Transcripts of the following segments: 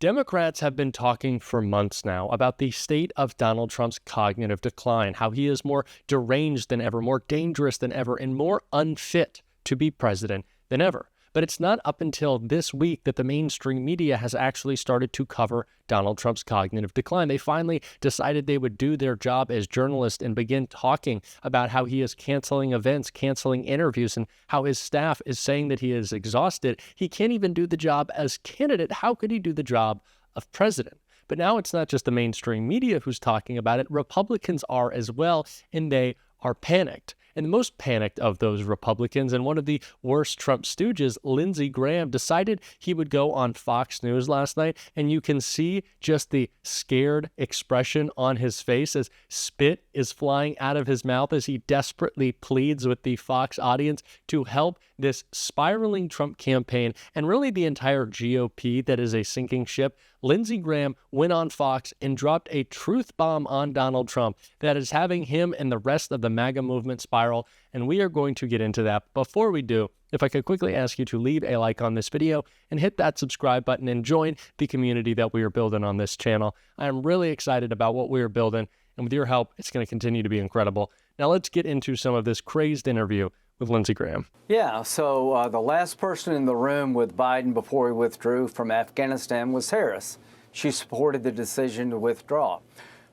Democrats have been talking for months now about the state of Donald Trump's cognitive decline, how he is more deranged than ever, more dangerous than ever, and more unfit to be president than ever. But it's not up until this week that the mainstream media has actually started to cover Donald Trump's cognitive decline. They finally decided they would do their job as journalists and begin talking about how he is canceling events, canceling interviews, and how his staff is saying that he is exhausted. He can't even do the job as candidate. How could he do the job of president? But now it's not just the mainstream media who's talking about it. Republicans are as well, and they are panicked. And the most panicked of those Republicans, and one of the worst Trump stooges, Lindsey Graham, decided he would go on Fox News last night, and you can see just the scared expression on his face as spit is flying out of his mouth as he desperately pleads with the Fox audience to help this spiraling Trump campaign and really the entire GOP that is a sinking ship. Lindsey Graham went on Fox and dropped a truth bomb on Donald Trump that is having him and the rest of the MAGA movement spiral, and we are going to get into that. Before we do, if I could quickly ask you to leave a like on this video and hit that subscribe button and join the community that we are building on this channel. I am really excited about what we are building, and with your help, it's going to continue to be incredible. Now let's get into some of this crazed interview with Lindsey Graham. Yeah, so the last person in the room with Biden before he withdrew from Afghanistan was Harris. She supported the decision to withdraw.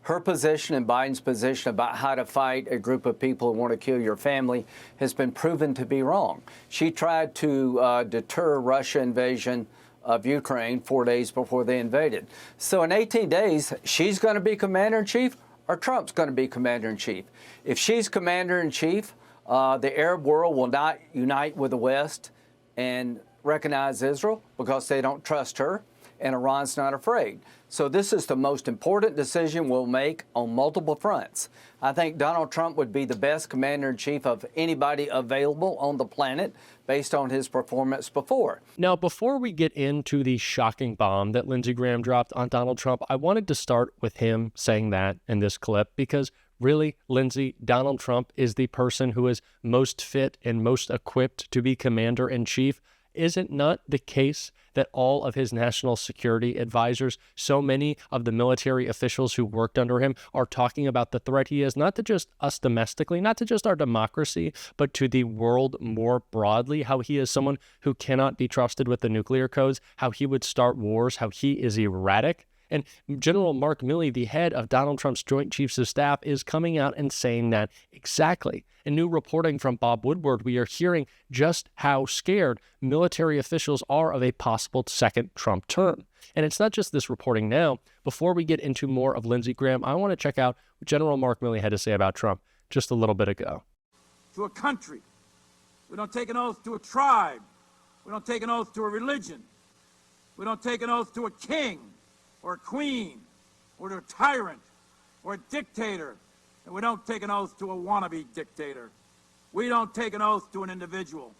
Her position and Biden's position about how to fight a group of people who want to kill your family has been proven to be wrong. She tried to deter Russia invasion of Ukraine 4 days before they invaded. So in 18 days, she's going to be commander-in-chief or Trump's going to be commander-in-chief. If she's commander-in-chief, the Arab world will not unite with the West and recognize Israel because they don't trust her, and Iran's not afraid. So this is the most important decision we'll make on multiple fronts. I think Donald Trump would be the best commander-in-chief of anybody available on the planet based on his performance before. Now, before we get into the shocking bomb that Lindsey Graham dropped on Donald Trump, I wanted to start with him saying that in this clip because really, Lindsey, Donald Trump is the person who is most fit and most equipped to be commander-in-chief. Is it not the case that all of his national security advisors, so many of the military officials who worked under him, are talking about the threat he is, not to just us domestically, not to just our democracy, but to the world more broadly, how he is someone who cannot be trusted with the nuclear codes, how he would start wars, how he is erratic? And General Mark Milley, the head of Donald Trump's Joint Chiefs of Staff, is coming out and saying that exactly. In new reporting from Bob Woodward, we are hearing just how scared military officials are of a possible second Trump term. And it's not just this reporting now. Before we get into more of Lindsey Graham, I want to check out what General Mark Milley had to say about Trump just a little bit ago. To a country. We don't take an oath to a tribe. We don't take an oath to a religion. We don't take an oath to a king or a queen, or to a tyrant, or a dictator, and we don't take an oath to a wannabe dictator. We don't take an oath to an individual.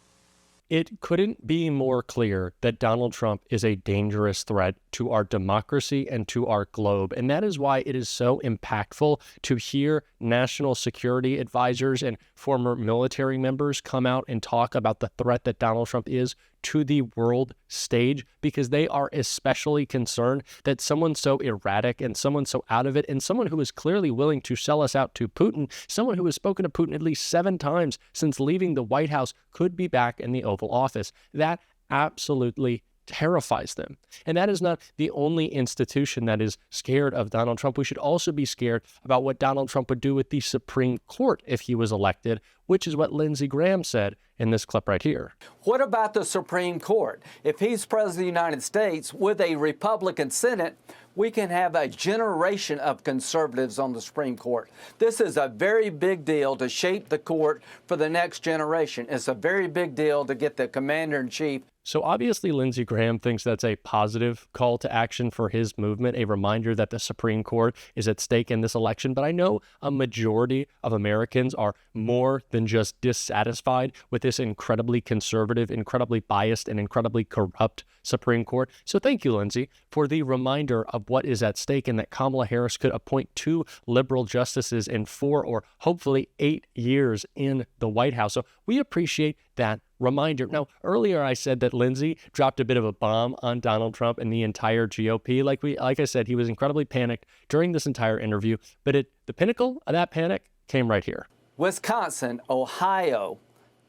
It couldn't be more clear that Donald Trump is a dangerous threat to our democracy and to our globe. And that is why it is so impactful to hear national security advisors and former military members come out and talk about the threat that Donald Trump is to the world stage, because they are especially concerned that someone so erratic and someone so out of it, and someone who is clearly willing to sell us out to Putin, someone who has spoken to Putin at least 7 times since leaving the White House, could be back in the Oval Office. That absolutely terrifies them. And that is not the only institution that is scared of Donald Trump. We should also be scared about what Donald Trump would do with the Supreme Court if he was elected, which is what Lindsey Graham said in this clip right here. What about the Supreme Court? If he's president of the United States with a Republican Senate, we can have a generation of conservatives on the Supreme Court. This is a very big deal to shape the court for the next generation. It's a very big deal to get the commander-in-chief. So obviously Lindsey Graham thinks that's a positive call to action for his movement, a reminder that the Supreme Court is at stake in this election. But I know a majority of Americans are more than just dissatisfied with this incredibly conservative, incredibly biased, and incredibly corrupt Supreme Court. So thank you, Lindsey, for the reminder of what is at stake and that Kamala Harris could appoint 2 liberal justices in 4 or hopefully 8 years in the White House. So we appreciate that reminder. Now, earlier I said that Lindsey dropped a bit of a bomb on Donald Trump and the entire GOP. Like I said, he was incredibly panicked during this entire interview, but the pinnacle of that panic came right here. Wisconsin, Ohio,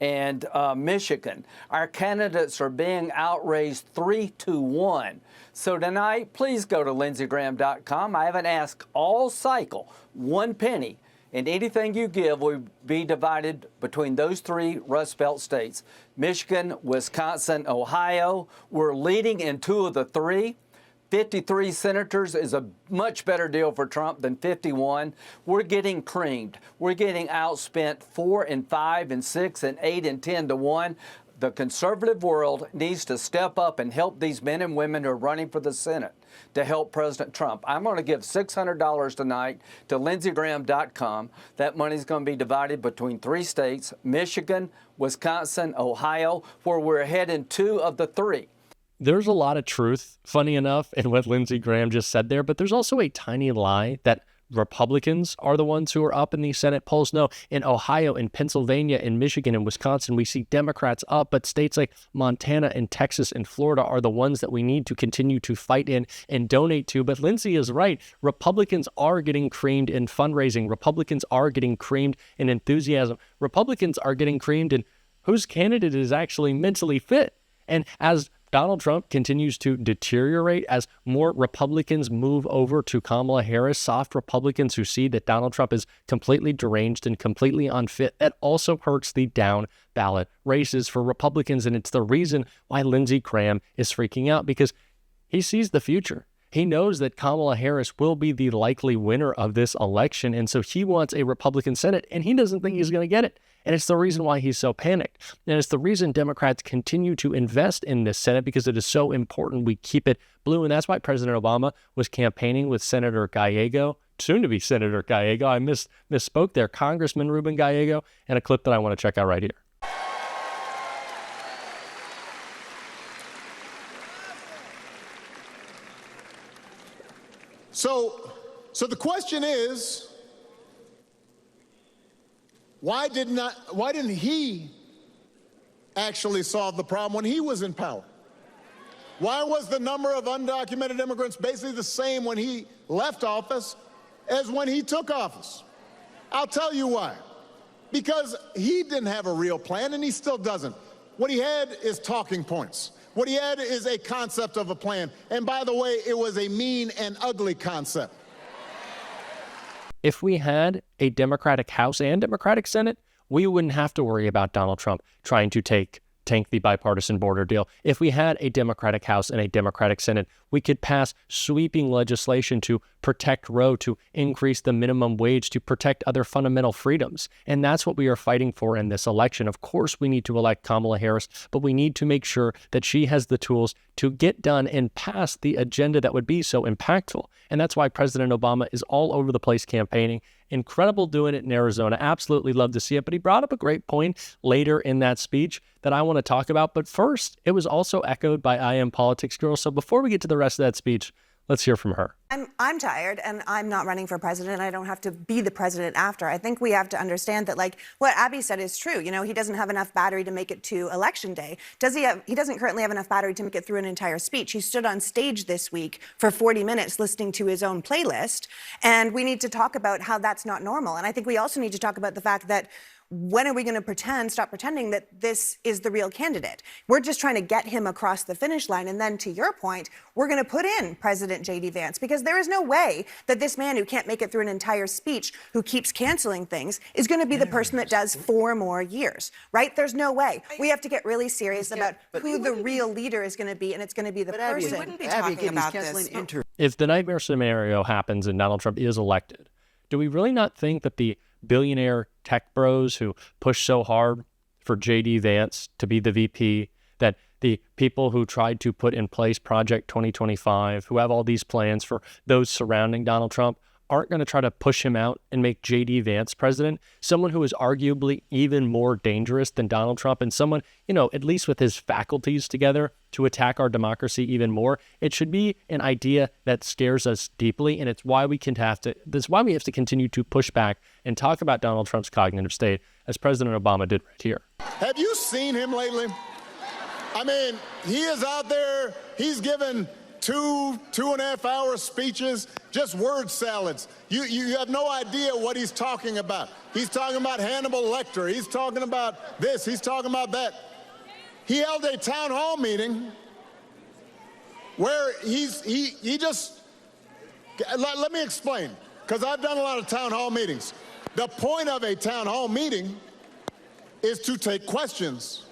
and Michigan. Our candidates are being outraised 3-1. So tonight, please go to lindseygraham.com. I haven't asked all cycle 1 penny, and anything you give will be divided between those 3 Rust Belt states. Michigan, Wisconsin, Ohio. We're leading in 2 of the 3. 53 senators is a much better deal for Trump than 51. We're getting creamed. We're getting outspent 4 and 5 and 6 and 8 and 10-1. The conservative world needs to step up and help these men and women who are running for the Senate to help President Trump. I'm going to give $600 tonight to lindseygraham.com. That money is going to be divided between 3 states, Michigan, Wisconsin, Ohio, where we're ahead in 2 of the 3. There's a lot of truth, funny enough, in what Lindsey Graham just said there, but there's also a tiny lie that Republicans are the ones who are up in these Senate polls. No, in Ohio, in Pennsylvania, in Michigan, and Wisconsin, we see Democrats up, but states like Montana and Texas and Florida are the ones that we need to continue to fight in and donate to. But Lindsey is right. Republicans are getting creamed in fundraising. Republicans are getting creamed in enthusiasm. Republicans are getting creamed in whose candidate is actually mentally fit. And as Donald Trump continues to deteriorate, as more Republicans move over to Kamala Harris, soft Republicans who see that Donald Trump is completely deranged and completely unfit, that also hurts the down ballot races for Republicans. And it's the reason why Lindsey Graham is freaking out, because he sees the future. He knows that Kamala Harris will be the likely winner of this election, and so he wants a Republican Senate, and he doesn't think he's going to get it. And it's the reason why he's so panicked. And it's the reason Democrats continue to invest in this Senate, because it is so important we keep it blue. And that's why President Obama was campaigning with Senator Gallego, soon to be Senator Gallego. I misspoke there, Congressman Ruben Gallego, and a clip that I want to check out right here. So the question is, why didn't he actually solve the problem when he was in power? Why was the number of undocumented immigrants basically the same when he left office as when he took office? I'll tell you why. Because he didn't have a real plan, and he still doesn't. What he had is talking points. What he had is a concept of a plan. And by the way, it was a mean and ugly concept. If we had a Democratic House and Democratic Senate, we wouldn't have to worry about Donald Trump trying to tank the bipartisan border deal. If we had a Democratic House and a Democratic Senate, we could pass sweeping legislation to protect Roe, to increase the minimum wage, to protect other fundamental freedoms. And that's what we are fighting for in this election. Of course, we need to elect Kamala Harris, but we need to make sure that she has the tools to get done and pass the agenda that would be so impactful. And that's why President Obama is all over the place campaigning. Incredible doing it in Arizona. Absolutely love to see it. But he brought up a great point later in that speech that I want to talk about. But first, it was also echoed by I Am Politics Girl. So before we get to the rest of that speech, let's hear from her. I'm tired, and I'm not running for president. I don't have to be the president after. I think we have to understand that, like, what Abby said is true. You know, he doesn't have enough battery to make it to election day. He doesn't currently have enough battery to make it through an entire speech. He stood on stage this week for 40 minutes listening to his own playlist, and we need to talk about how that's not normal. And I think we also need to talk about the fact that when are we going to stop pretending that this is the real candidate? We're just trying to get him across the finish line. And then to your point, we're going to put in President J.D. Vance, because there is no way that this man who can't make it through an entire speech, who keeps canceling things, is going to be the person that does 4 more years, right? There's no way. We have to get really serious about who the real leader is going to be, and it's going to be the person. We wouldn't be talking about this. If the nightmare scenario happens and Donald Trump is elected, do we really not think that the billionaire tech bros who push so hard for J.D. Vance to be the VP, that the people who tried to put in place Project 2025, who have all these plans for those surrounding Donald Trump, aren't going to try to push him out and make J.D. Vance president, someone who is arguably even more dangerous than Donald Trump, and someone, you know, at least with his faculties together to attack our democracy even more? It should be an idea that scares us deeply, and it's why we have to continue to push back and talk about Donald Trump's cognitive state as President Obama did right here. Have you seen him lately? I mean, he is out there, he's given 2.5 hour speeches, just word salads. You have no idea what he's talking about. He's talking about Hannibal Lecter. He's talking about this. He's talking about that. He held a town hall meeting where he just, let me explain, because I've done a lot of town hall meetings. The point of a town hall meeting is to take questions.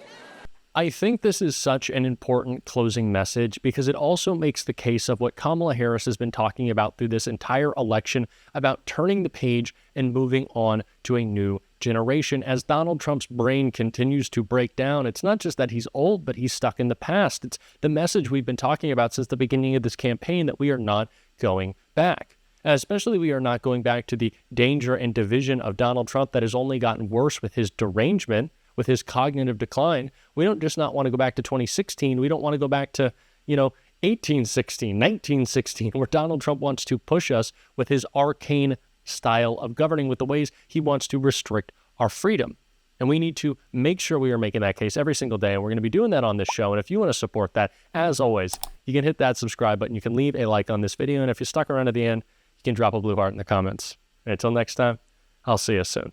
I think this is such an important closing message because it also makes the case of what Kamala Harris has been talking about through this entire election about turning the page and moving on to a new generation. As Donald Trump's brain continues to break down, it's not just that he's old, but he's stuck in the past. It's the message we've been talking about since the beginning of this campaign that we are not going back. Especially we are not going back to the danger and division of Donald Trump that has only gotten worse with his derangement, with his cognitive decline. We don't just not want to go back to 2016. We don't want to go back to, 1816, 1916, where Donald Trump wants to push us with his arcane style of governing, with the ways he wants to restrict our freedom. And we need to make sure we are making that case every single day. And we're going to be doing that on this show. And if you want to support that, as always, you can hit that subscribe button. You can leave a like on this video. And if you're stuck around at the end, you can drop a blue heart in the comments. And until next time, I'll see you soon.